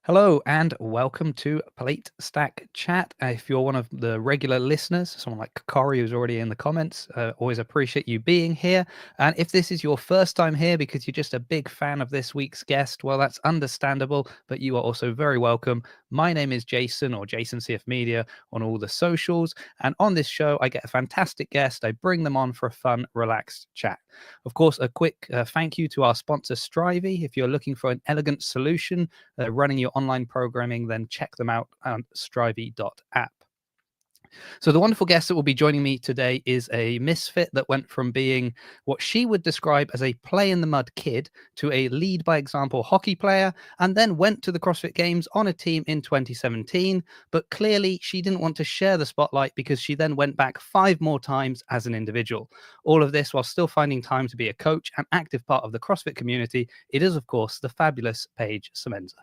Hello and welcome to Plate Stack Chat. If you're one of the regular listeners, someone like Corey who's already in the comments, always appreciate you being here. And if this is your first time here because you're just a big fan of this week's guest, well, that's understandable, but you are also very welcome. My name is Jason, or Jason CF Media on all the socials. And on this show, I get a fantastic guest. I bring them on for a fun, relaxed chat. Of course, a quick thank you to our sponsor, Strivey. If you're looking for an elegant solution running your online programming, then check them out on strivey.app. So the wonderful guest that will be joining me today is a misfit that went from being what she would describe as a play in the mud kid to a lead by example hockey player, and then went to the CrossFit Games on a team in 2017. But clearly she didn't want to share the spotlight because she then went back 5 more times as an individual. All of this while still finding time to be a coach and active part of the CrossFit community. It is, of course, the fabulous Paige Semenza.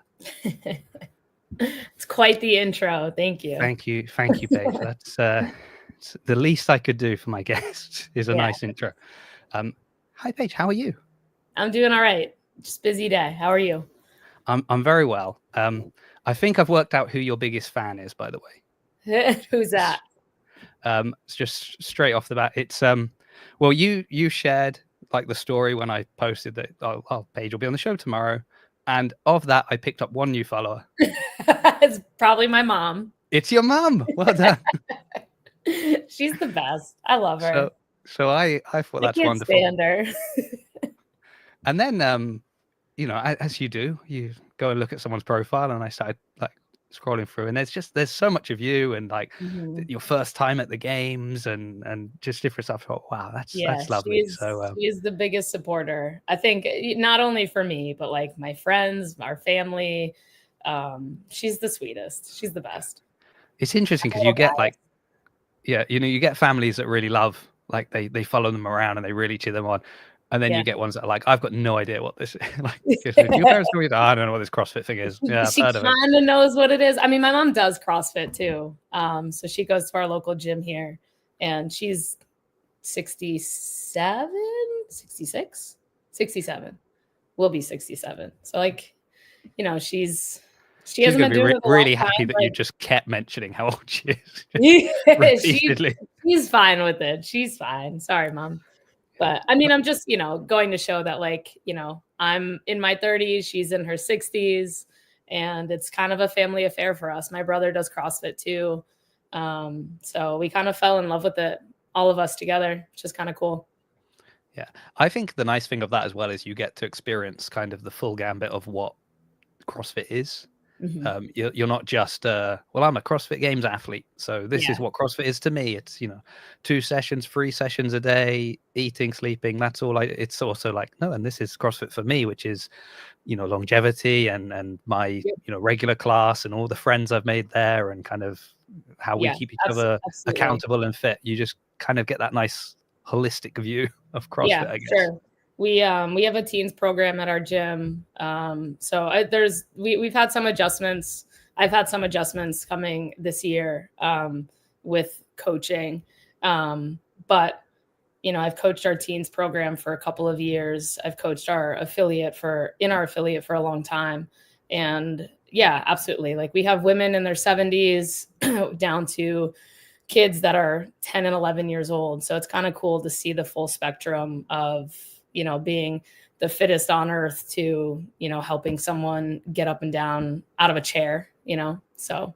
It's quite the intro. Thank you. Thank you, Paige. That's the least I could do for my guest is a nice intro. Hi, Paige. How are you? I'm doing all right. Just busy day. How are you? I'm very well. I think I've worked out who your biggest fan is, by the way. Who's that? It's just straight off the bat. It's well, you shared like the story when I posted that. Oh, Paige will be on the show tomorrow. And of that, I picked up one new follower. It's probably my mom. It's your mom. Well done. She's the best. I love her. So I thought that's wonderful. Stand her. And then, you know, as you do, you go and look at someone's profile, and I started like scrolling through, and there's so much of you and like your first time at the games and just different stuff. Oh, wow, that's lovely. She's the biggest supporter, I think, not only for me but like my friends, our family. She's the sweetest. She's the best. It's interesting because you get like, yeah, you know, you get families that really love, like they follow them around and they really cheer them on. And then you get ones that are like, I've got no idea what this is. Like, your parents know, I don't know what this CrossFit thing is. Yeah, she kind of knows what it is. I mean, my mom does CrossFit too. So she goes to our local gym here, and she's 67, 66, 67. Will be 67. So like, you know, she's hasn't been doing it really happy that you just kept mentioning how old she is. She's fine with it. She's fine. Sorry, Mom. But I mean, I'm just, you know, going to show that, like, you know, I'm in my 30s, she's in her 60s, and it's kind of a family affair for us. My brother does CrossFit too. So we kind of fell in love with it, all of us together, which is kind of cool. Yeah. I think the nice thing of that as well is you get to experience kind of the full gambit of what CrossFit is. You're not just well, I'm a CrossFit Games athlete, so this is what CrossFit is to me. It's, you know, 2 sessions, 3 sessions a day, eating, sleeping, that's all. It's also like, no, and this is CrossFit for me, which is, you know, longevity and my you know, regular class and all the friends I've made there and kind of how we keep each other accountable and fit. You just kind of get that nice holistic view of CrossFit, I guess. Sure. We have a teens program at our gym. So we've had some adjustments. I've had some adjustments coming this year with coaching. But, you know, I've coached our teens program for a couple of years. I've coached our affiliate for a long time. And yeah, absolutely. Like, we have women in their 70s down to kids that are 10 and 11 years old. So it's kind of cool to see the full spectrum of, you know, being the fittest on earth to, you know, helping someone get up and down out of a chair, you know? So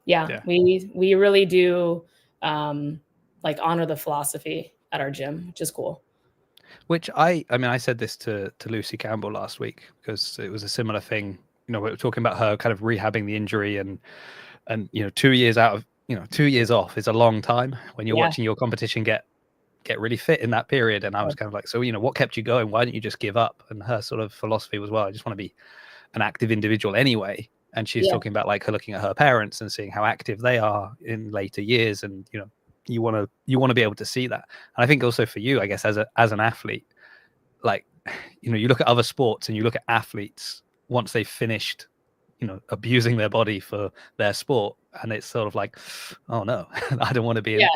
we really do like honor the philosophy at our gym, which is cool. Which I mean, I said this to Lucy Campbell last week because it was a similar thing. You know, we were talking about her kind of rehabbing the injury and, you know, 2 years out of, you know, 2 years off is a long time when you're watching your competition get really fit in that period. And I was kind of like, so, you know, what kept you going? Why didn't you just give up? And her sort of philosophy was, well, I just want to be an active individual anyway. And she's talking about like her looking at her parents and seeing how active they are in later years. And, you know, you want to be able to see that. And I think also for you, I guess, as an athlete, like, you know, you look at other sports and you look at athletes once they've finished, you know, abusing their body for their sport. And it's sort of like, oh no, I don't want to be in.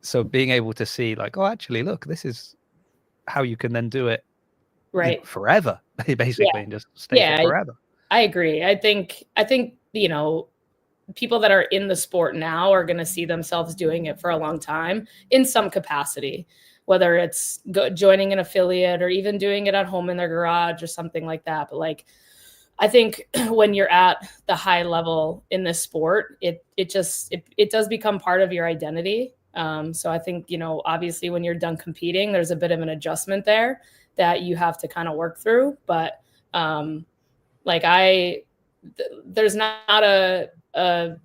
So being able to see like, oh, actually, look, this is how you can then do it, you know, forever, basically, and just stay fit forever. I agree. I think, you know, people that are in the sport now are going to see themselves doing it for a long time in some capacity, whether it's joining an affiliate or even doing it at home in their garage or something like that. But like, I think when you're at the high level in this sport, it does become part of your identity. So I think, you know, obviously when you're done competing, there's a bit of an adjustment there that you have to kind of work through. But like there's not a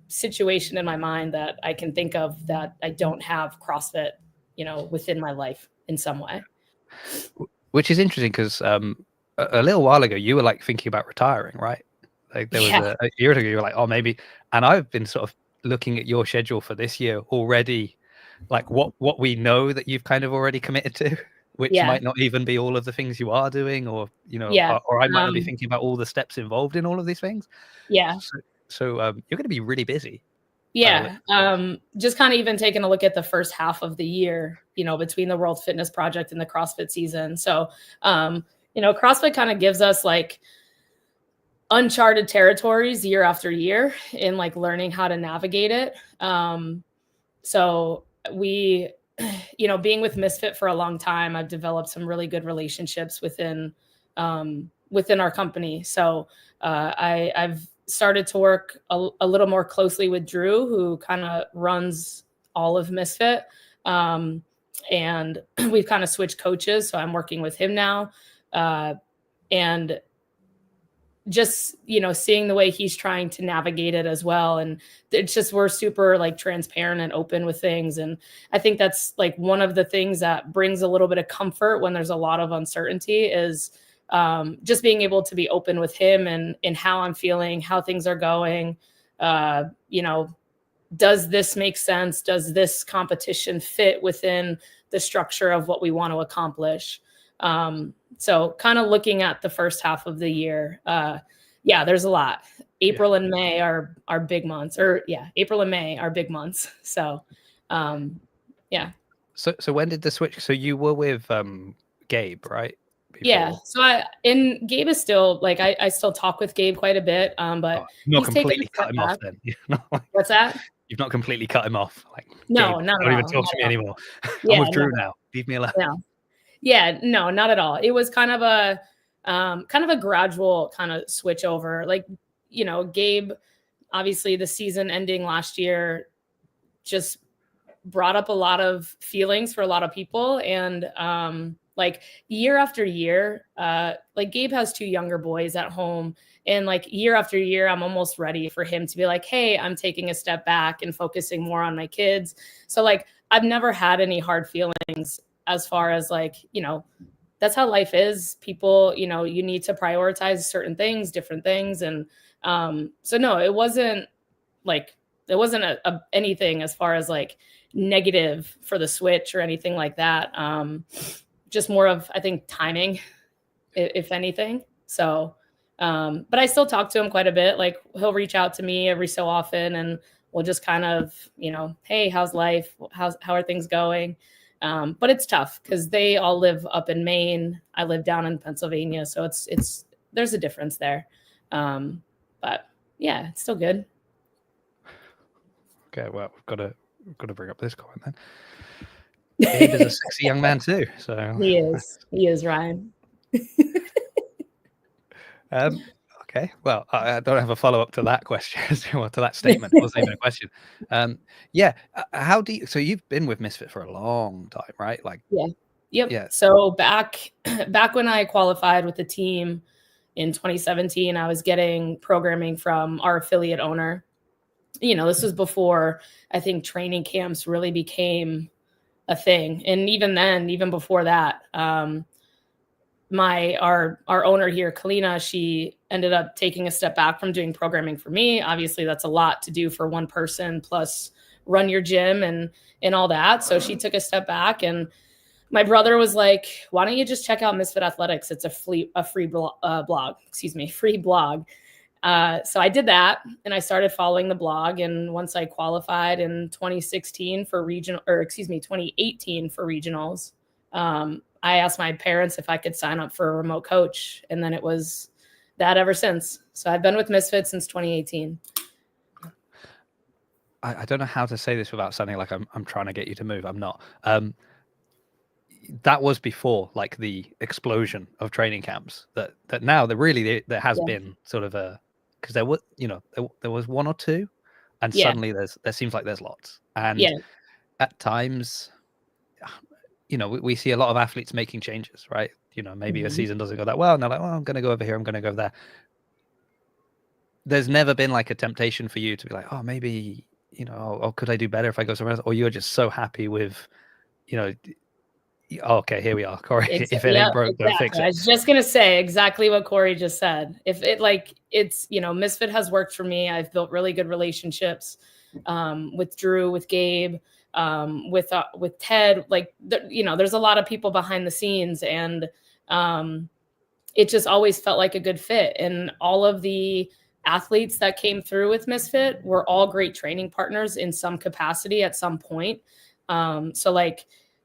situation in my mind that I can think of that I don't have CrossFit, you know, within my life in some way. Which is interesting because a little while ago you were like thinking about retiring, right? Like there was a year ago you were like, oh, maybe. And I've been sort of looking at your schedule for this year already, like what we know that you've kind of already committed to, which might not even be all of the things you are doing, or you know, or I might not be thinking about all the steps involved in all of these things. So you're going to be really busy. Yeah. Just kind of even taking a look at the first half of the year, you know, between the World Fitness Project and the CrossFit season. So, you know, CrossFit kind of gives us like uncharted territories year after year in like learning how to navigate it. So we, you know, being with Misfit for a long time, I've developed some really good relationships within our company. So I've started to work a little more closely with Drew, who kind of runs all of Misfit. And we've kind of switched coaches. So I'm working with him now. And just, you know, seeing the way he's trying to navigate it as well. And it's just, we're super like transparent and open with things. And I think that's like one of the things that brings a little bit of comfort when there's a lot of uncertainty is just being able to be open with him and how I'm feeling, how things are going. You know, does this make sense? Does this competition fit within the structure of what we want to accomplish? So kind of looking at the first half of the year, yeah, there's a lot. April and May are big months, April and May are big months. So, yeah. So when did the switch? So you were with Gabe, right? Before. Yeah. So Gabe is still like, I still talk with Gabe quite a bit, but not completely cut him off then. What's that? You've not completely cut him off. Like, no, Gabe, not don't even talk to me anymore. I'm with Drew now. Leave me alone. No. Yeah, no, not at all. It was kind of a gradual kind of switch over. Like, you know, Gabe, obviously the season ending last year just brought up a lot of feelings for a lot of people. And like year after year, like Gabe has 2 younger boys at home. And like year after year, I'm almost ready for him to be like, hey, I'm taking a step back and focusing more on my kids. So like, I've never had any hard feelings as far as like, you know, that's how life is. People, you know, you need to prioritize certain things, different things. And so no, it wasn't anything as far as like negative for the switch or anything like that. Just more of, I think, timing, if anything. So, but I still talk to him quite a bit. Like he'll reach out to me every so often and we'll just kind of, you know, hey, how's life? How are things going? But it's tough because they all live up in Maine. I live down in Pennsylvania. So there's a difference there. But yeah, it's still good. Okay. Well, we've got to bring up this comment then. Gabe is a sexy young man too. So he is Ryan. Okay. Well, I don't have a follow-up to that question, or to that statement. It wasn't even a question. Yeah. How do you? So you've been with Misfit for a long time, right? Like. Yeah. Yep. Yeah. So back when I qualified with the team in 2017, I was getting programming from our affiliate owner. You know, this was before I think training camps really became a thing, and even then, even before that. Our owner here, Kalina, she ended up taking a step back from doing programming for me. Obviously, that's a lot to do for one person, plus run your gym and all that. So she took a step back, and my brother was like, "Why don't you just check out Misfit Athletics? It's a free blog. Free blog." So I did that, and I started following the blog. And once I qualified in 2018 for regionals. I asked my parents if I could sign up for a remote coach. And then it was that ever since. So I've been with Misfit since 2018. I don't know how to say this without sounding like I'm trying to get you to move. I'm not. That was before like the explosion of training camps that now there has been sort of a, because there was, there was one or two, and suddenly there seems like there's lots. And at times, we see a lot of athletes making changes, right? Maybe a season doesn't go that well, and they're like, well, I'm going to go over here, I'm going to go there. There's never been like a temptation for you to be like, oh, maybe, or could I do better if I go somewhere else? Or you're just so happy with, okay, here we are, Corey. If it ain't broke, don't fix it. I was just going to say exactly what Corey just said. If it it's, Misfit has worked for me. I've built really good relationships with Drew, with Gabe, with Ted. There's a lot of people behind the scenes, and it just always felt like a good fit. And all of the athletes that came through with Misfit were all great training partners in some capacity at some point.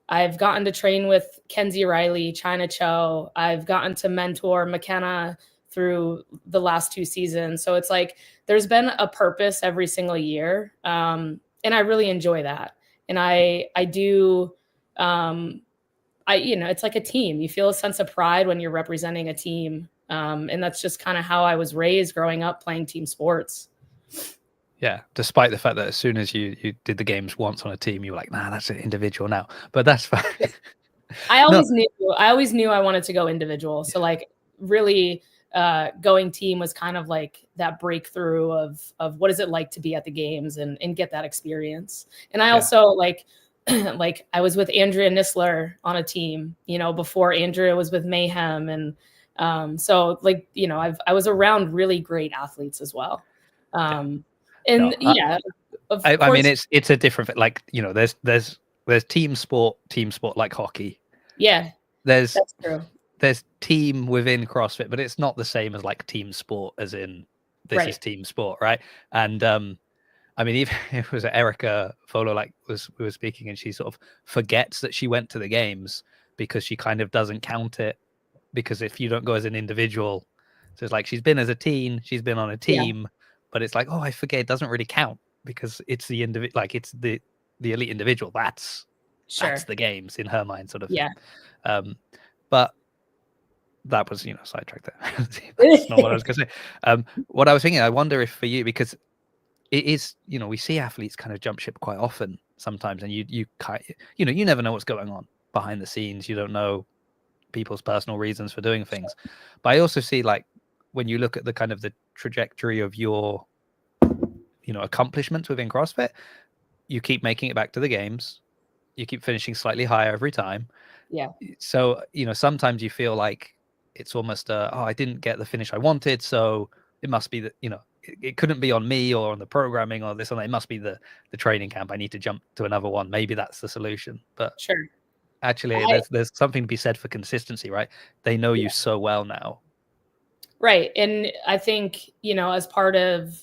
I've gotten to train with Kenzie Riley, China Cho. I've gotten to mentor McKenna through the last 2 seasons. So it's like there's been a purpose every single year. And I really enjoy that. And I do, it's like a team. You feel a sense of pride when you're representing a team. And that's just kind of how I was raised growing up playing team sports. Yeah, despite the fact that as soon as you did the games once on a team, you were like, nah, that's an individual now. But that's fine. I always knew I wanted to go individual. So really going team was kind of like that breakthrough of what is it like to be at the games and get that experience. And I also I was with Andrea Nisler on a team, before Andrea was with Mayhem. And I was around really great athletes as well. And I mean, it's a different, there's team sport like hockey. Yeah, that's true. There's team within CrossFit, but it's not the same as like team sport, as in this is team sport, right? And I mean, even it was Erica Folo, we were speaking, and she sort of forgets that she went to the games because she kind of doesn't count it, because if you don't go as an individual, so it's like she's been as a teen, she's been on a team. But it's like, oh, I forget, it doesn't really count because it's the it's the elite individual. That's the games in her mind, sort of. Yeah. But that was, sidetracked there. That's not what I was going to say. What I was thinking, I wonder if for you, because it is, we see athletes kind of jump ship quite often sometimes, and you never know what's going on behind the scenes. You don't know people's personal reasons for doing things. But I also see when you look at the kind of the trajectory of your, accomplishments within CrossFit, you keep making it back to the games. You keep finishing slightly higher every time. Yeah. So, sometimes you feel like it's almost, I didn't get the finish I wanted. So it must be that, it couldn't be on me or on the programming or this or that. It must be the training camp. I need to jump to another one. Maybe that's the solution. But sure. Actually, there's something to be said for consistency, right? They know you so well now. Right. And I think, as part of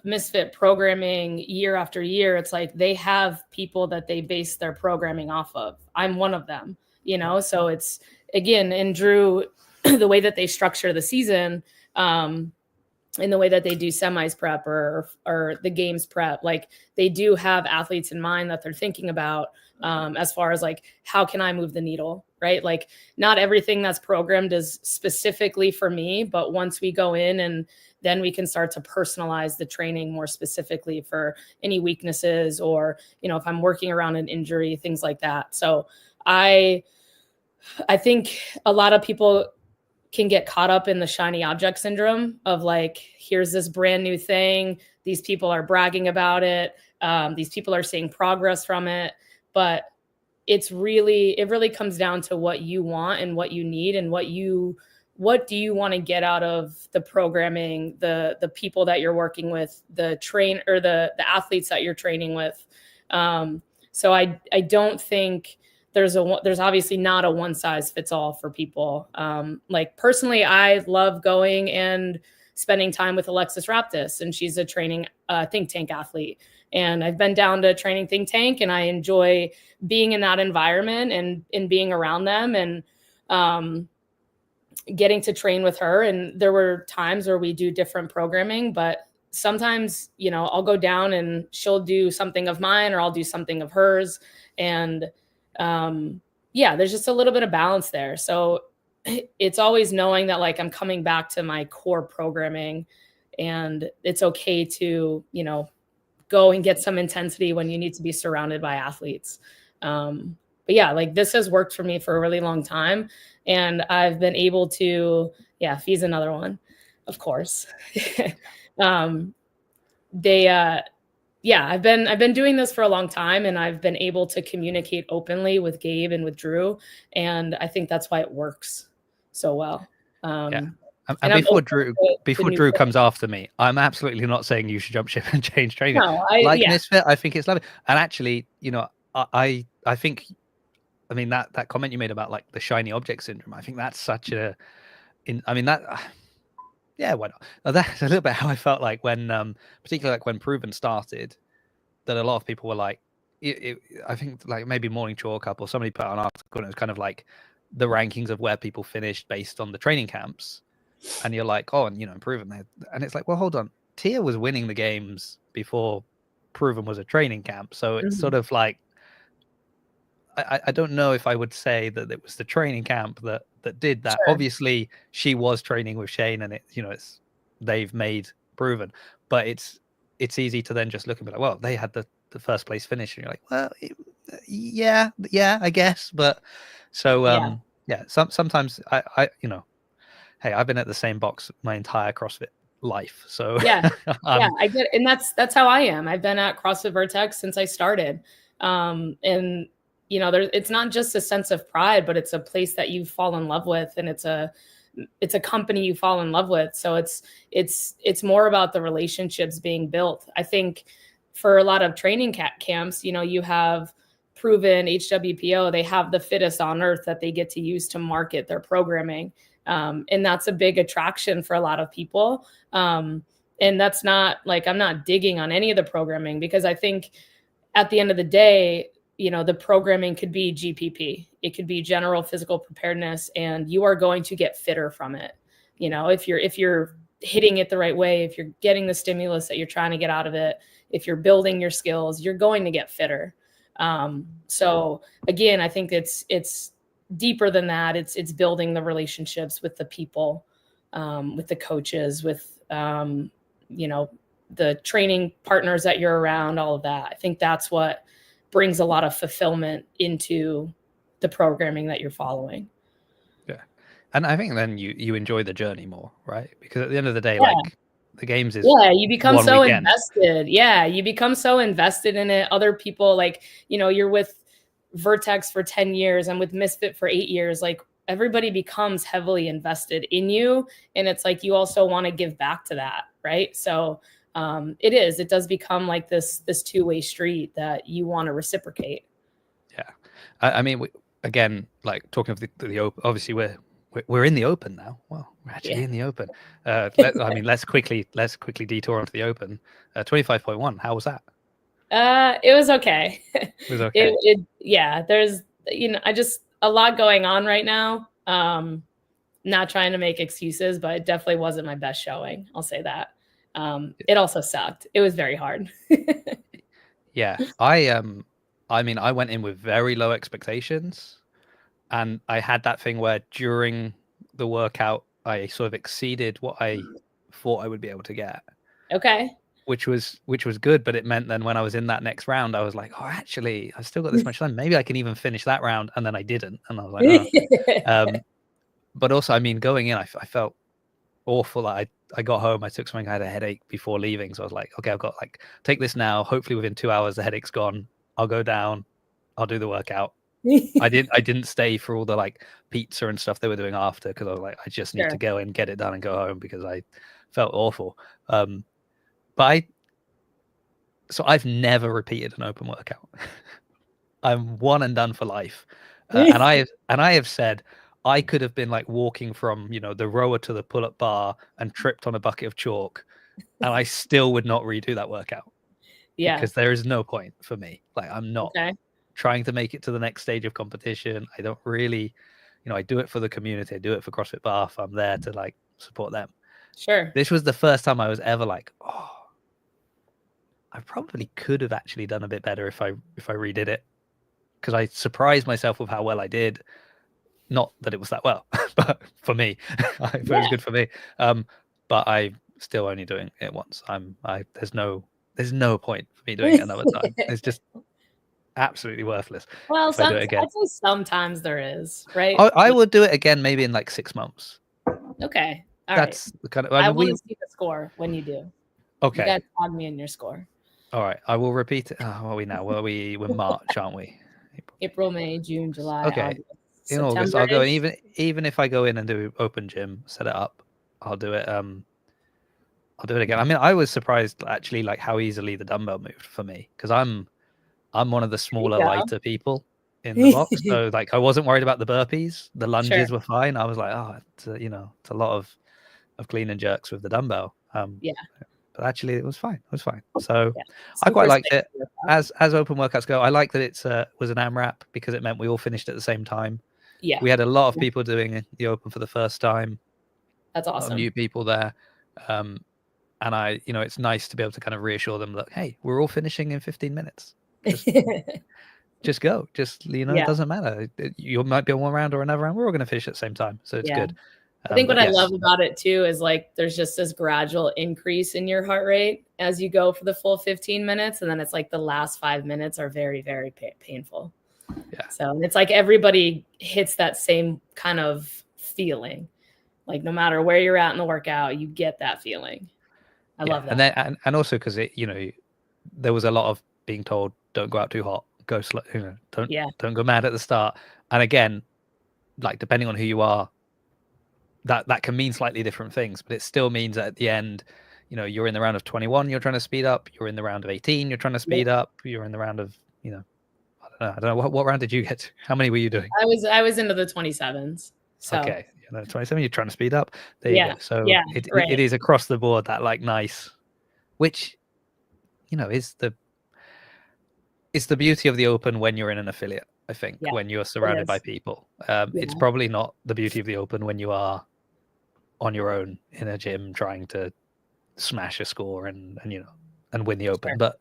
Misfit programming year after year, it's like they have people that they base their programming off of. I'm one of them, so it's, again, in Drew, the way that they structure the season, in the way that they do semis prep or the games prep, they do have athletes in mind that they're thinking about, as far as how can I move the needle, right? Not everything that's programmed is specifically for me, but once we go in, and then we can start to personalize the training more specifically for any weaknesses, or, if I'm working around an injury, things like that. So I think a lot of people can get caught up in the shiny object syndrome of here's this brand new thing. These people are bragging about it. These people are seeing progress from it, but it really comes down to what you want and what you need, and what do you want to get out of the programming, the people that you're working with, the athletes that you're training with. So I don't think there's obviously not a one size fits all for people. Personally, I love going and spending time with Alexis Raptis, and she's a training think tank athlete. And I've been down to training think tank, and I enjoy being in that environment and being around them. And getting to train with her. And there were times where we do different programming, but sometimes, you know, I'll go down and she'll do something of mine or I'll do something of hers. And yeah, there's just a little bit of balance there. So it's always knowing that like I'm coming back to my core programming, and it's okay to, you know, go and get some intensity when you need to be surrounded by athletes. But yeah, like this has worked for me for a really long time. And I've been able to, yeah, Fee's another one, of course. Yeah, I've been doing this for a long time, and I've been able to communicate openly with Gabe and with Drew. And I think that's why it works so well. Yeah. And before Drew comes after me, I'm absolutely not saying you should jump ship and change training. No, Misfit, I think it's lovely. And actually, you know, I think, I mean, that comment you made about like the shiny object syndrome, I think that's such a, yeah, why not? That's a little bit how I felt like when, particularly like when Proven started, that a lot of people were like, I think like maybe Morning Chalk Up or somebody put out an article and it was kind of like the rankings of where people finished based on the training camps. And you're like, oh, and you know, Proven, and it's like, well, hold on, Tia was winning the games before Proven was a training camp, so it's sort of like, I don't know if I would say that it was the training camp that did that. Sure. Obviously, she was training with Shane, and they've made Proven, but it's easy to then just look and be like, well, they had the first place finish, and you're like, well, yeah, I guess, but so yeah, sometimes I you know. Hey, I've been at the same box my entire CrossFit life. So yeah, yeah, I get it. And that's how I am. I've been at CrossFit Vertex since I started. And you know, it's not just a sense of pride, but it's a place that you fall in love with, and it's a company you fall in love with. So it's more about the relationships being built. I think for a lot of training camps, you know, you have Proven, HWPO, they have the fittest on earth that they get to use to market their programming. And that's a big attraction for a lot of people. And that's not like, I'm not digging on any of the programming, because I think at the end of the day, you know, the programming could be GPP. It could be general physical preparedness, and you are going to get fitter from it. You know, if you're hitting it the right way, if you're getting the stimulus that you're trying to get out of it, if you're building your skills, you're going to get fitter. So again, I think it's deeper than that. It's building the relationships with the people, with the coaches, with, you know, the training partners that you're around, all of that. I think that's what brings a lot of fulfillment into the programming that you're following. Yeah. And I think then you enjoy the journey more, right? Because at the end of the day, like the games is, you become so invested. Yeah. You become so invested in it. Other people, like, you know, you're with Vertex for 10 years and with Misfit for 8 years, like everybody becomes heavily invested in you. And it's like, you also want to give back to that. Right. So it does become like this two-way street that you want to reciprocate. Yeah. I mean, again, like talking of the open, obviously we're in the open now. Well, we're actually in the open. I mean, let's quickly detour onto the open. 25.1. How was that? It was okay. It was okay. Yeah, there's, you know, a lot going on right now. Not trying to make excuses, but it definitely wasn't my best showing. I'll say that. It also sucked. It was very hard. Yeah. I mean, I went in with very low expectations, and I had that thing where during the workout, I sort of exceeded what I thought I would be able to get. Okay. Which was good, but it meant then when I was in that next round, I was like, oh, actually, I've still got this much time. Maybe I can even finish that round. And then I didn't. And I was like, oh. But also, I mean, going in, I felt awful. I got home, I took something, I had a headache before leaving. So I was like, okay, I've got like, take this now. Hopefully within 2 hours, the headache's gone. I'll go down. I'll do the workout. I didn't stay for all the like pizza and stuff they were doing after, because I was like, I just need to go and get it done and go home, because I felt awful. But I've never repeated an open workout. I'm one and done for life. And I have said I could have been like walking from, you know, the rower to the pull-up bar and tripped on a bucket of chalk, and I still would not redo that workout. Yeah. Because there is no point for me. Like, I'm not trying to make it to the next stage of competition. I don't really, I do it for the community. I do it for CrossFit Bath. I'm there to like support them. Sure. This was the first time I was ever like, oh, I probably could have actually done a bit better if I redid it, because I surprised myself with how well I did. Not that it was that well, but for me, it was good for me. But I'm still only doing it once. There's no point for me doing it another time. It's just absolutely worthless. Well, if I do it again, I'd say sometimes there is, right? I would do it again maybe in like 6 months. Okay. All That's right. the kind of. I want to see the score when you do. Okay. You got to tag me in your score. All right. I will repeat it. What are we now? We're March, aren't we? April, May, June, July, okay. August. In August, I'll go, and even if I go in and do open gym, set it up, I'll do it. I'll do it again. I mean, I was surprised actually, like how easily the dumbbell moved for me, because I'm one of the smaller, lighter people in the box. So like, I wasn't worried about the burpees. The lunges were fine. I was like, oh, it's a lot of clean and jerks with the dumbbell. But actually, it was fine. It was fine. So I quite liked it. As open workouts go, I like that it's was an AMRAP, because it meant we all finished at the same time. Yeah, we had a lot of people doing the open for the first time. That's awesome. New people there, and I, it's nice to be able to kind of reassure them that, hey, we're all finishing in 15 minutes. Just go. Just it doesn't matter. You might be on one round or another round. We're all going to finish at the same time, so it's good. I think what I love about it too is like there's just this gradual increase in your heart rate as you go for the full 15 minutes, and then it's like the last 5 minutes are very, very painful. Yeah. So it's like everybody hits that same kind of feeling. Like no matter where you're at in the workout, you get that feeling. I love that. And then and also because there was a lot of being told, don't go out too hot, go slow, don't go mad at the start. And again, like depending on who you are, that can mean slightly different things, but it still means that at the end, you're in the round of 21, you're trying to speed up. You're in the round of 18, you're trying to speed up. You're in the round of, I don't know. What round did you get to? How many were you doing? I was into the 27s. So. Okay. 27, you're trying to speed up. There you go. So it is across the board that like nice, which, is the beauty of the open when you're in an affiliate, I think, when you're surrounded by people. It's probably not the beauty of the open when you are on your own in a gym trying to smash a score and win the open. But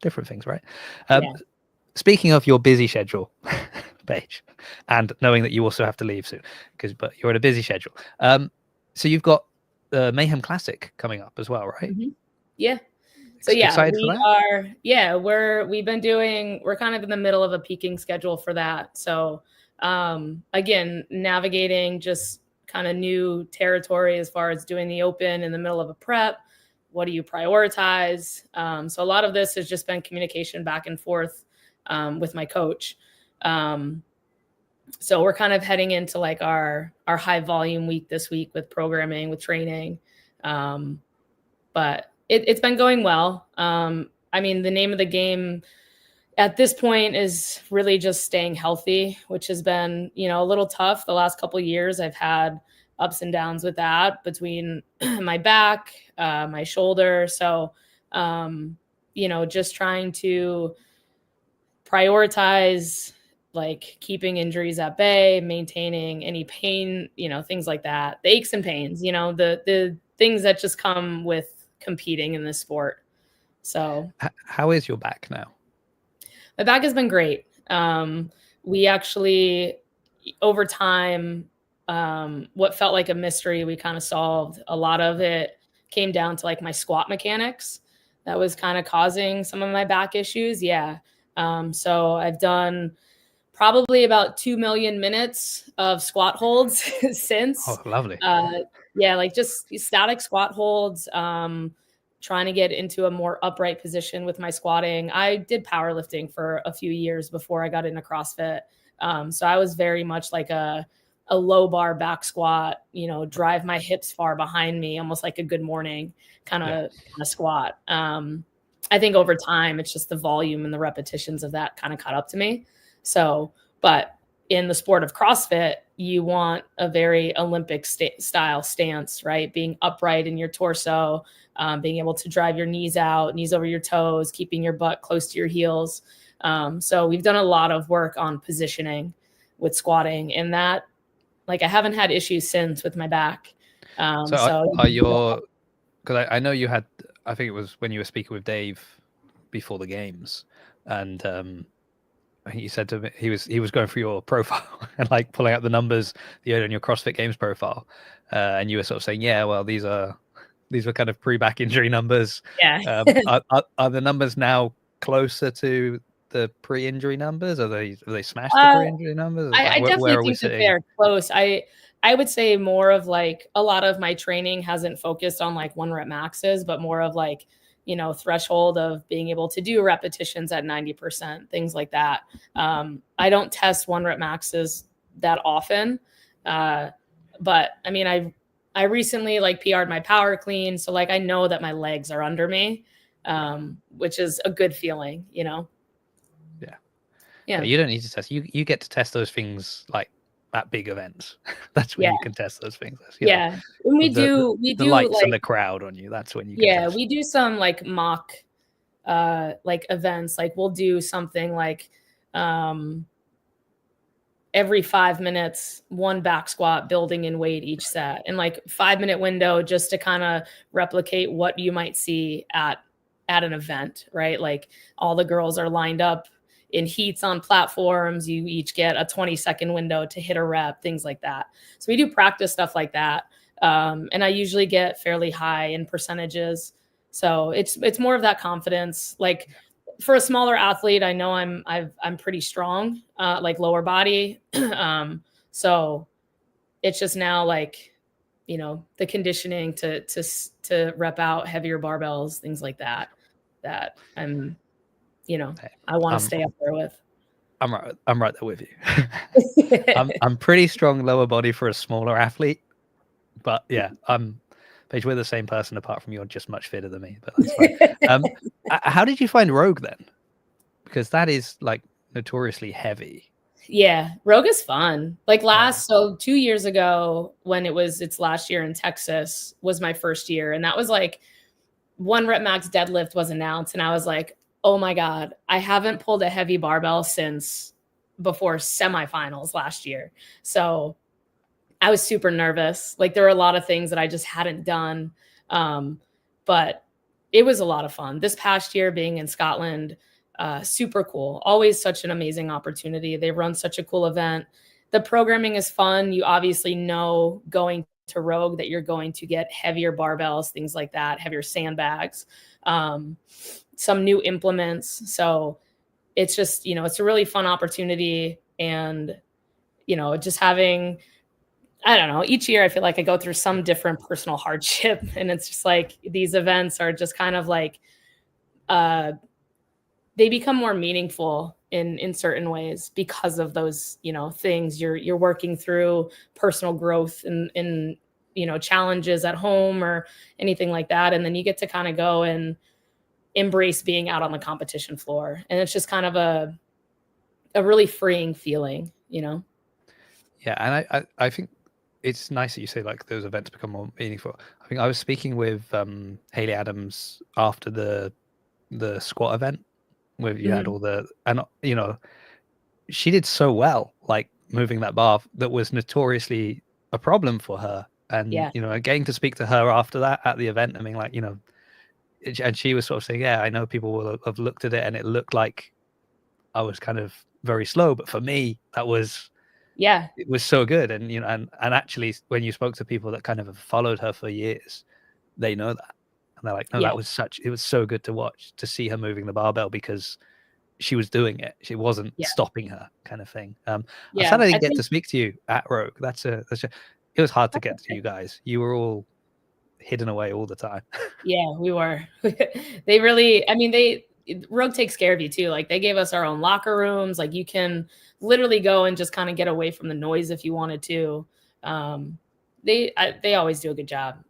different things, right? Speaking of your busy schedule, Paige, and knowing that you also have to leave soon, but you're in a busy schedule. So you've got the Mayhem Classic coming up as well, right? Mm-hmm. Yeah. So we're kind of in the middle of a peaking schedule for that. So again, navigating just kind of new territory as far as doing the open in the middle of a prep. What do you prioritize? So a lot of this has just been communication back and forth with my coach. So we're kind of heading into like our high volume week this week with programming, with training. But it's been going well. I mean, the name of the game at this point is really just staying healthy, which has been, a little tough the last couple of years. I've had ups and downs with that between my back, my shoulder. So, just trying to prioritize like keeping injuries at bay, maintaining any pain, things like that, the aches and pains, the things that just come with competing in this sport. So how is your back now? My back has been great. We actually, over time, what felt like a mystery, we kind of solved. A lot of it came down to like my squat mechanics. That was kind of causing some of my back issues. Yeah. So I've done probably about 2 million minutes of squat holds since. Oh, lovely. Like just static squat holds, trying to get into a more upright position with my squatting. I did powerlifting for a few years before I got into CrossFit. So I was very much like a low bar back squat, drive my hips far behind me, almost like a good morning kind of squat. I think over time, it's just the volume and the repetitions of that kind of caught up to me. So, but in the sport of CrossFit, you want a very Olympic style stance, right? Being upright in your torso, being able to drive your knees out, knees over your toes, keeping your butt close to your heels. So we've done a lot of work on positioning. with squatting, and that, like, I haven't had issues since with my back. So are your, because I know you had, I think it was when you were speaking with Dave before the games, and I think you said to me he was going through your profile and like pulling out the numbers you had on your CrossFit Games profile, and you were sort of saying, yeah, well, these were kind of pre-back injury numbers. Yeah. Are the numbers now closer to the pre-injury numbers? Are they smashed the pre-injury numbers? I, Like, I definitely where are we think that sitting? they're close. I would say more of like a lot of my training hasn't focused on like 1 rep maxes, but more of like, threshold of being able to do repetitions at 90%, things like that. I don't test 1 rep maxes that often. But I mean, I recently like PR'd my power clean. So like, I know that my legs are under me, which is a good feeling, Yeah. Yeah. You don't need to test. You get to test those things like at big events. That's when Yeah. you can test those things. Yeah. And we do the lights like, and the crowd on you. That's when you can test. we do some like mock like events. Like we'll do something like every 5 minutes, 1 back squat, building in weight each set, and like 5-minute window just to kind of replicate what you might see at an event, right? Like all the girls are lined up in heats on platforms. You each get a 20-second window to hit a rep, things like that. So we do practice stuff like that. And I usually get fairly high in percentages. So it's more of that confidence. Like for a smaller athlete, I know I'm pretty strong, like lower body. So it's just now like, the conditioning to rep out heavier barbells, things like that I'm, I want to stay up there with. I'm right there with you. I'm pretty strong lower body for a smaller athlete, but yeah, Paige, we're the same person apart from you're just much fitter than me. But that's fine. How did you find Rogue then? Because that is like notoriously heavy. Yeah, Rogue is fun. Like so 2 years ago when its last year in Texas was my first year, and that was like 1 rep max deadlift was announced, and I was like, oh my God, I haven't pulled a heavy barbell since before semifinals last year. So I was super nervous. Like there were a lot of things that I just hadn't done. But it was a lot of fun. This past year being in Scotland, super cool. Always such an amazing opportunity. They run such a cool event. The programming is fun. You obviously know going to Rogue that you're going to get heavier barbells, things like that, heavier sandbags, some new implements. So it's just, it's a really fun opportunity. And, just having, I don't know, each year I feel like I go through some different personal hardship. And it's just like these events are just kind of like, they become more meaningful in certain ways because of those, things you're working through, personal growth and challenges at home or anything like that. And then you get to kind of go and embrace being out on the competition floor. And it's just kind of a really freeing feeling, Yeah. And I think it's nice that you say like those events become more meaningful. I think I was speaking with Haley Adams after the squat event where you had all the, and she did so well, like moving that bar that was notoriously a problem for her. And getting to speak to her after that at the event, I mean, like, and she was sort of saying, yeah, I know people will have looked at it and it looked like I was kind of very slow, but for me that was, it was so good. And and actually when you spoke to people that kind of have followed her for years, they know that, and they're like, no, it was so good to watch, to see her moving the barbell because she was doing it. She wasn't stopping her, kind of thing. I'm sad I didn't get to speak to you at Rogue. It was hard to get to you guys. You were all hidden away all the time. Yeah, we were. They really, I mean, Rogue takes care of you too. Like they gave us our own locker rooms. Like you can literally go and just kind of get away from the noise if you wanted to. They always do a good job.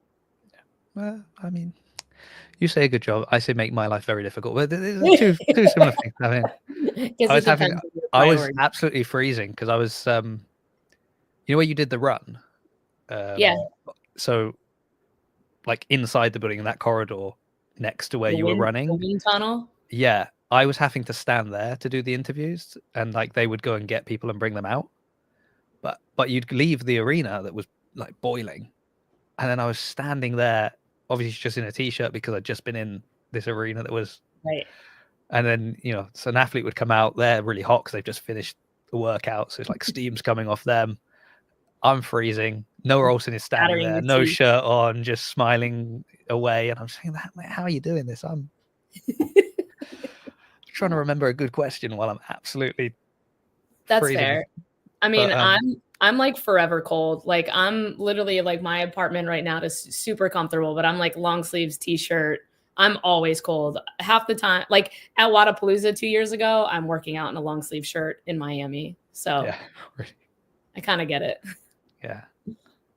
Well, I mean, you say a good job. I say make my life very difficult. But there's two similar things. I mean, I was absolutely freezing because I was, where you did the run. So, like inside the building in that corridor next to where you were running, the wind tunnel. Yeah, I was having to stand there to do the interviews, and like they would go and get people and bring them out. but you'd leave the arena that was like boiling, and then I was standing there, obviously just in a t-shirt because I'd just been in this arena that was Right. and then so an athlete would come out, they're really hot because they've just finished the workout, so it's like steam's coming off them. I'm freezing. Noah Olsen is standing Shattering there, your no teeth. shirt on, just smiling away, and I'm saying, that how are you doing this? I'm trying to remember a good question while I'm absolutely That's freezing. fair. I mean, But, I'm like forever cold. Like I'm literally like my apartment right now is super comfortable, but I'm like long sleeves t-shirt. I'm always cold. Half the time, like at Wadapalooza 2 years ago, I'm working out in a long sleeve shirt in Miami. So yeah, I kind of get it. yeah.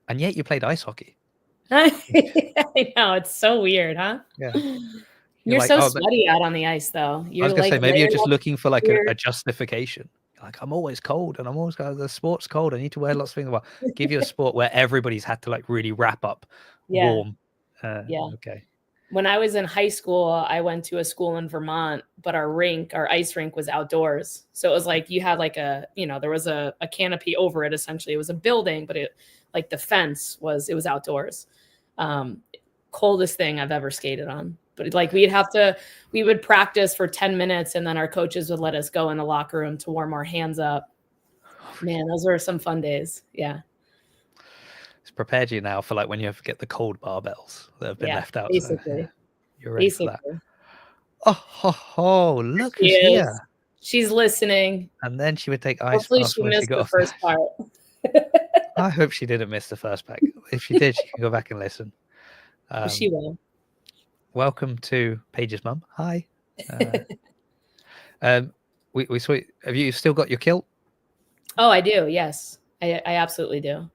And yet you played ice hockey. I know, it's so weird, huh? Yeah. You're like, so oh, sweaty out on the ice, though. I You're was gonna like say maybe you're layering just up looking for like weird. a justification. Like, I'm always cold, and I'm always the sport's cold. I need to wear lots of things. Well, give you a sport where everybody's had to like really wrap up Yeah, warm. yeah. Okay. When I was in high school, I went to a school in Vermont, but our ice rink was outdoors. So it was like you had like there was a canopy over it. Essentially, it was a building, but like the fence was outdoors. Coldest thing I've ever skated on. But like we would practice for 10 minutes, and then our coaches would let us go in the locker room to warm our hands up. Man, those were some fun days. Yeah. It's prepared you now for like when you have to get the cold barbells that have been left out. Basically. So, yeah, you're ready for that. Look She who's is. here. She's listening. And then she would take ice Hopefully baths she when she missed got the off. first part. I hope she didn't miss the first pack. If she did, she can go back and listen. She will. Welcome to Paige's mum. Hi. We sweet. Have you still got your kilt? Oh, I do. Yes, I absolutely do.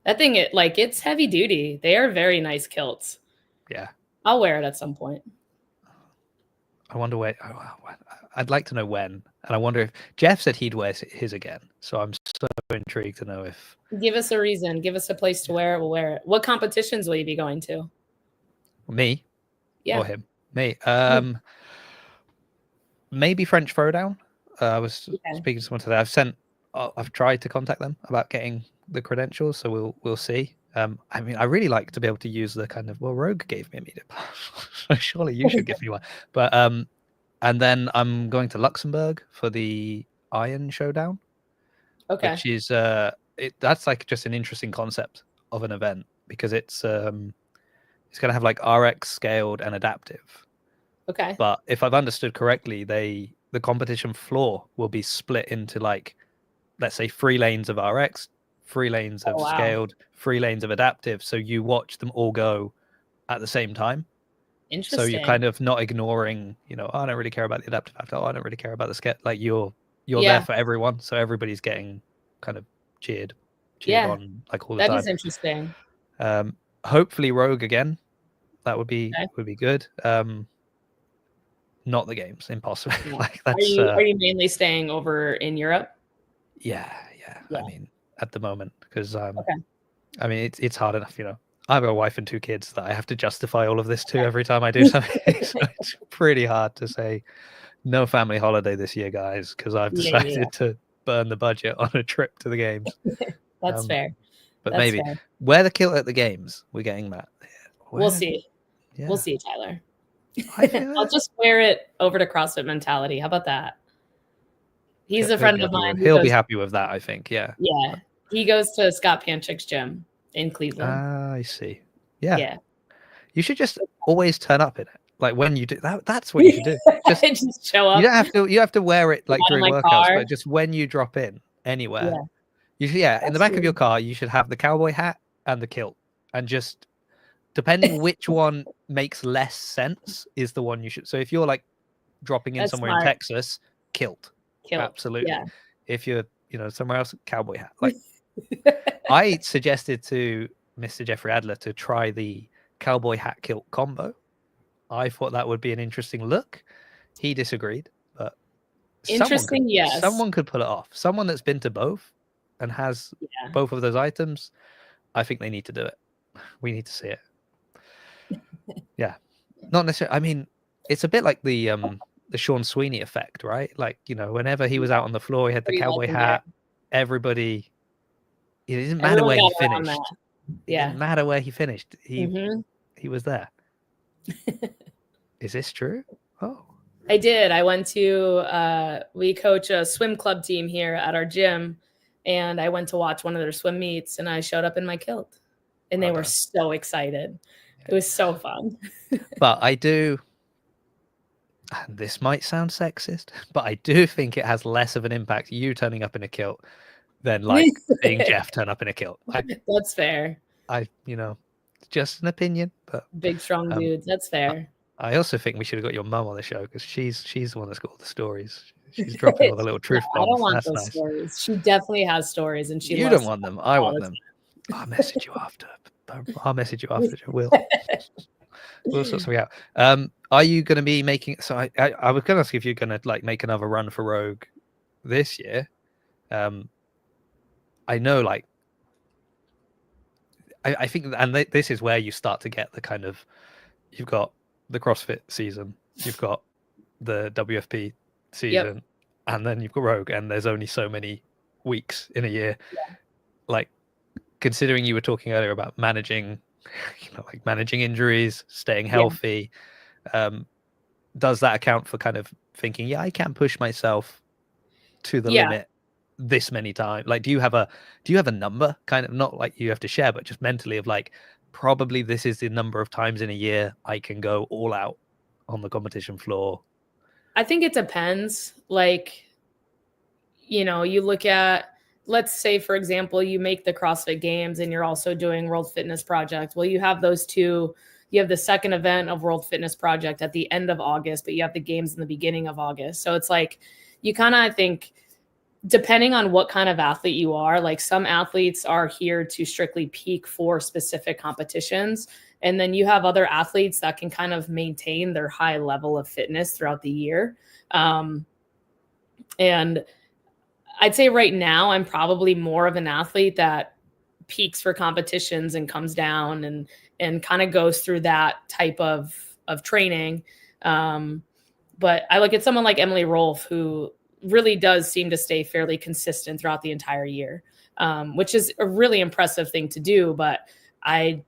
That thing, it's heavy duty. They are very nice kilts. Yeah. I'll wear it at some point. I wonder where. I'd like to know when, and I wonder if Jeff said he'd wear his again. So I'm so intrigued to know if. Give us a reason. Give us a place to wear it. We'll wear it. What competitions will you be going to? Me. Yeah. Or him. Me. Maybe French Throwdown. I was speaking to someone today. I've tried to contact them about getting the credentials, so we'll see. I mean, I really like to be able to use the kind of, well, Rogue gave me a meetup, so surely you should give me one. But and then I'm going to Luxembourg for the Iron Showdown. Okay. Which is that's like just an interesting concept of an event because it's going to have like RX scaled and adaptive. Okay. But if I've understood correctly, the competition floor will be split into like, let's say 3 lanes of RX, 3 lanes of scaled, 3 lanes of adaptive. So you watch them all go at the same time. Interesting. So you're kind of not ignoring, I don't really care about the adaptive after. I don't really care about the scale. Like you're there for everyone. So everybody's getting kind of cheered on like all the time. That is interesting. Hopefully Rogue again. That would be good. Not the games, impossible. Yeah. Like that's. Are you mainly staying over in Europe? Yeah. I mean, at the moment, because I mean, it's hard enough. I have a wife and 2 kids that I have to justify all of this to every time I do something. So it's pretty hard to say no family holiday this year, guys, because I've decided to burn the budget on a trip to the games. That's fair. But maybe wear the kilt at the games. We're getting that. We'll see. Yeah. We'll see, Tyler. I'll just wear it over to CrossFit Mentality. How about that? He's a friend of mine. He'll be happy with that, I think. Yeah. Yeah. He goes to Scott Panchik's gym in Cleveland. I see. Yeah. You should just always turn up in it. Like when you do that's what you should do. Just show up. You have to wear it like during workouts, but just when you drop in anywhere. Yeah. You should, in the back of your car, you should have the cowboy hat and the kilt, and just depending which one makes less sense is the one you should. So if you're like dropping in somewhere in Texas, kilt. Absolutely. Yeah. If you're, somewhere else, cowboy hat. Like I suggested to Mr. Jeffrey Adler to try the cowboy hat kilt combo. I thought that would be an interesting look. He disagreed, but someone could pull it off. Someone that's been to both and has both of those items, I think they need to do it. We need to see it. Yeah. Not necessarily. I mean, it's a bit like the Sean Sweeney effect, right? Like, whenever he was out on the floor, he had the cowboy hat. Everybody It didn't matter Everyone where he got around that. finished. It Yeah. didn't matter where he finished. He was there. Mm-hmm. Is this true? Oh. I did. I went to we coach a swim club team here at our gym, and I went to watch one of their swim meets, and I showed up in my kilt, and they were so excited. It was so fun. But I do, and this might sound sexist, but I do think it has less of an impact you turning up in a kilt than like seeing Jeff turn up in a kilt. That's fair. Just an opinion, but Big strong dudes. That's fair. I also think we should have got your mum on the show because she's the one that's got all the stories. She's dropping all the little truth bombs. I don't want that's those nice. Stories. She definitely has stories, and You don't want them. I want them. I'll message you after. I'll message you after. We'll sort something out. Are you going to be making? So I was going to ask if you're going to like make another run for Rogue this year. I know, like, I think, and this is where you start to get the kind of, you've got the CrossFit season, you've got the WFP season, and then you've got Rogue, and there's only so many weeks in a year. Yeah. Like, considering you were talking earlier about managing, like managing injuries, staying healthy, does that account for kind of thinking, I can push myself to the limit this many times? Like, do you have a number, kind of, not like you have to share, but just mentally, of like, probably this is the number of times in a year I can go all out on the competition floor? I think it depends. Like, you look at, let's say, for example, you make the CrossFit Games and you're also doing World Fitness Project. Well, you have those two. You have the second event of World Fitness Project at the end of August, but you have the games in the beginning of August. So it's like, you kind of, I think, depending on what kind of athlete you are, like some athletes are here to strictly peak for specific competitions. And then you have other athletes that can kind of maintain their high level of fitness throughout the year. And I'd say right now, I'm probably more of an athlete that peaks for competitions and comes down and kind of goes through that type of training. But I look at someone like Emily Rolfe, who really does seem to stay fairly consistent throughout the entire year, which is a really impressive thing to do. But I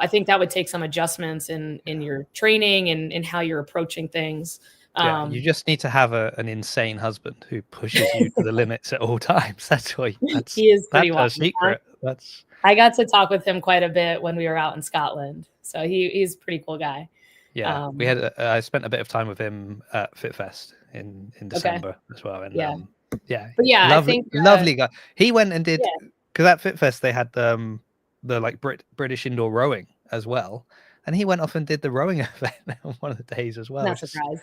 think that would take some adjustments in your training and in how you're approaching things. You just need to have an insane husband who pushes you to the limits at all times. That's what he is pretty wild. Secret. I got to talk with him quite a bit when we were out in Scotland. So he's a pretty cool guy. Yeah, we had. I spent a bit of time with him at FitFest in December as well, and but lovely, I think lovely guy. He went and did, because at FitFest they had the like British indoor rowing as well, and he went off and did the rowing event on one of the days as well. Not surprised.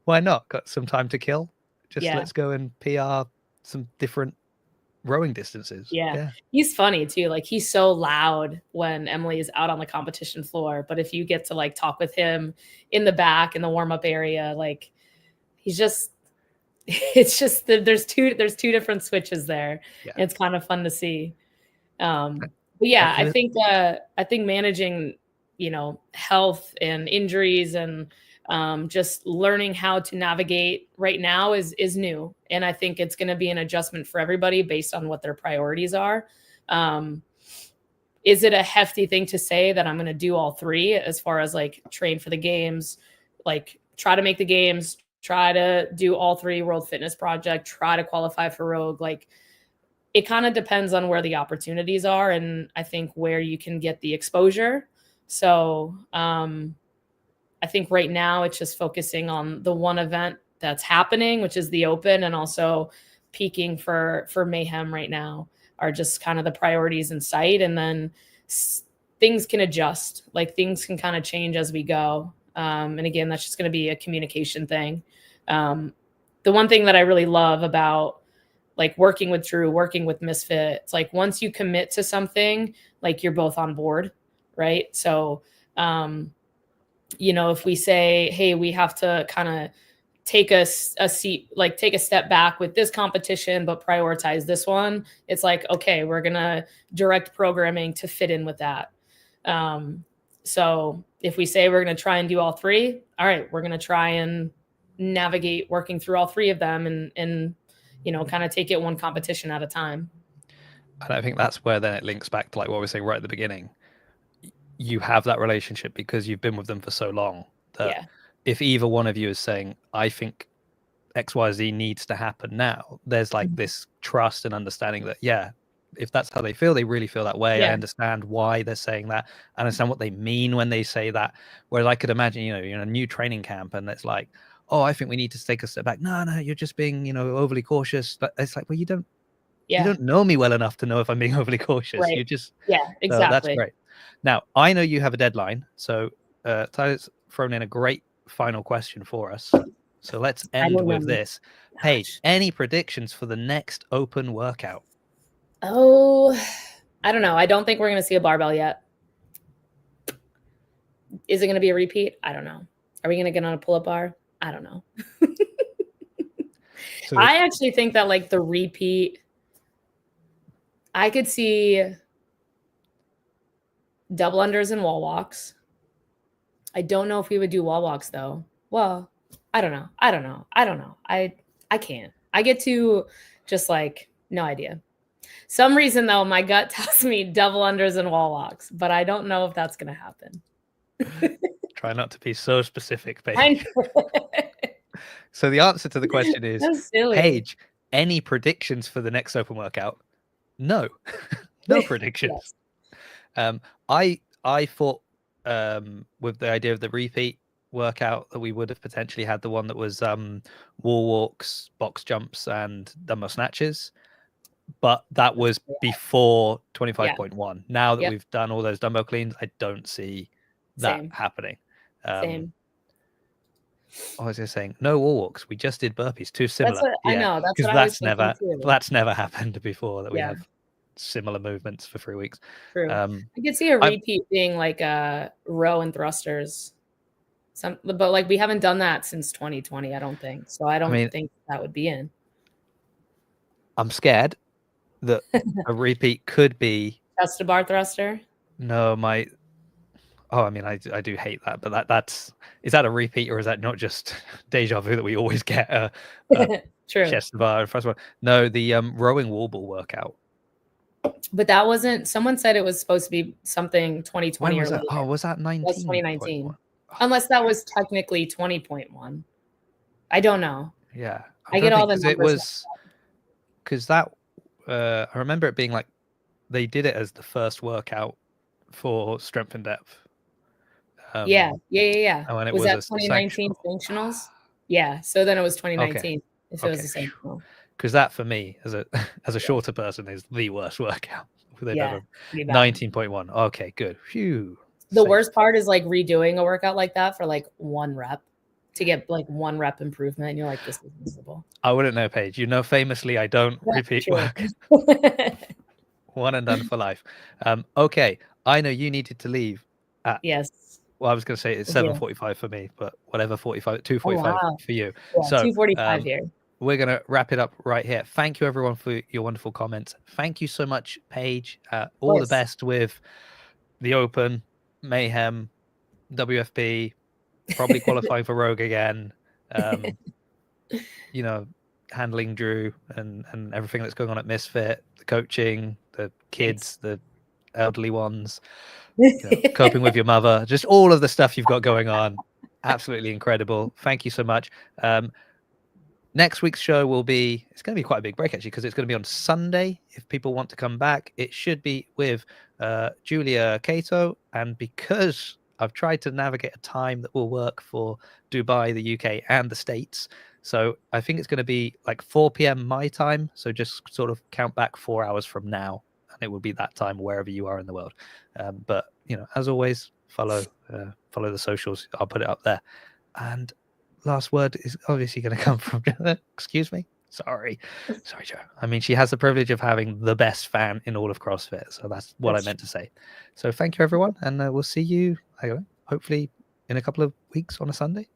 Why not? Got some time to kill. Let's go and PR some different rowing distances. Yeah. He's funny too. Like, he's so loud when Emily is out on the competition floor, but if you get to like talk with him in the back in the warm-up area, like, he's just, it's just that there's two different switches there. It's kind of fun to see. But yeah, I think managing, health and injuries and just learning how to navigate right now is new. And I think it's going to be an adjustment for everybody based on what their priorities are. Is it a hefty thing to say that I'm going to do all three, as far as like train for the games, like try to make the games, try to do all three World Fitness Project, try to qualify for Rogue? Like, it kind of depends on where the opportunities are, and I think where you can get the exposure. So I think right now it's just focusing on the one event that's happening, which is the Open, and also peaking for Mayhem right now are just kind of the priorities in sight. And then things can adjust, like things can kind of change as we go. And again, that's just going to be a communication thing. The one thing that I really love about like working with Drew, working with Misfit, it's like once you commit to something, like you're both on board, right? So, if we say, hey, we have to kind of take a seat, like take a step back with this competition, but prioritize this one. It's like, okay, we're going to direct programming to fit in with that. So if we say we're going to try and do all three, all right, we're going to try and navigate working through all three of them and kind of take it one competition at a time. And I think that's where then it links back to like what we were saying right at the beginning. You have that relationship because you've been with them for so long that Yeah. if either one of you is saying, I think XYZ needs to happen now, there's like this trust and understanding that, yeah, if that's how they feel, they really feel that way. I Yeah. understand why they're saying that. I understand what they mean when they say that. Whereas I could imagine, you're in a new training camp and it's like, oh, I think we need to take a step back. No, you're just being, overly cautious. But it's like, well, you don't know me well enough to know if I'm being overly cautious. Right. You just, yeah, so that's exactly. great. Now, I know you have a deadline. So Tyler's thrown in a great final question for us. So let's end with this. Paige, any predictions for the next open workout? Oh, I don't know. I don't think we're going to see a barbell yet. Is it going to be a repeat? I don't know. Are we going to get on a pull-up bar? I don't know. So I actually think that like the repeat, I could see double unders and wall walks. I don't know if we would do wall walks though. Well, I don't know. I can't. I get to just like, no idea. Some reason though, my gut tells me double unders and wall walks, but I don't know if that's going to happen. Try not to be so specific, Paige. So the answer to the question is, Paige, any predictions for the next open workout? No, no predictions. Yes. I thought with the idea of the repeat workout that we would have potentially had the one that was wall walks, box jumps, and dumbbell snatches. But that was before 25.1. Now that we've done all those dumbbell cleans, I don't see that happening. Same. I was just saying, no wall walks. We just did burpees. Too similar. I know. That's what I was thinking too. That's never happened before that we have similar movements for 3 weeks. True. I could see a repeat being like a row and thrusters. But like we haven't done that since 2020, I don't think. So I don't think that would be in. I'm scared that a repeat could be chest to bar thruster. No, I do hate that, but is that a repeat or is that not just deja vu that we always get a chest to bar and first one? No, the rowing wall ball workout. But that wasn't. Someone said it was supposed to be something 2020 when was or that? later. Oh, was that 19? That's 2019. Unless that was technically 20.1. I don't know. Yeah, I get all the numbers. It was because that I remember it being like they did it as the first workout for strength and depth. Yeah. And when it was that 2019 functionals? Yeah. So then it was 2019 if it was the sanctional. Because that for me, as a shorter person, is the worst workout. 19.1. Okay, good. Phew. The worst part is like redoing a workout like that for like 1 rep to get like 1 rep improvement. And you're like, this is miserable. I wouldn't know, Paige. Famously, I don't repeat work. 1 and done for life. Okay. I know you needed to leave at. Yes. Well, I was going to say it's 7:45 for me, but whatever, 2:45 for you. Yeah, so 2:45 here. We're going to wrap it up right here. Thank you, everyone, for your wonderful comments. Thank you so much, Paige. All the best with the Open, Mayhem, WFP, probably qualifying for Rogue again. Handling Drew and everything that's going on at Misfit, the coaching, the kids, the elderly ones, coping with your mother, just all of the stuff you've got going on. Absolutely incredible. Thank you so much. Next week's show it's going to be quite a big break actually, because it's going to be on Sunday. If people want to come back, it should be with Julia Cato. And because I've tried to navigate a time that will work for Dubai, the UK, and the States, so I think it's going to be like 4 p.m. my time. So just sort of count back 4 hours from now, and it will be that time wherever you are in the world. But as always, follow the socials. I'll put it up there. And last word is obviously going to come from excuse me. Sorry, Joe. I mean, she has the privilege of having the best fan in all of CrossFit. So that's what I meant to say. So thank you, everyone. And we'll see you, hopefully in a couple of weeks on a Sunday.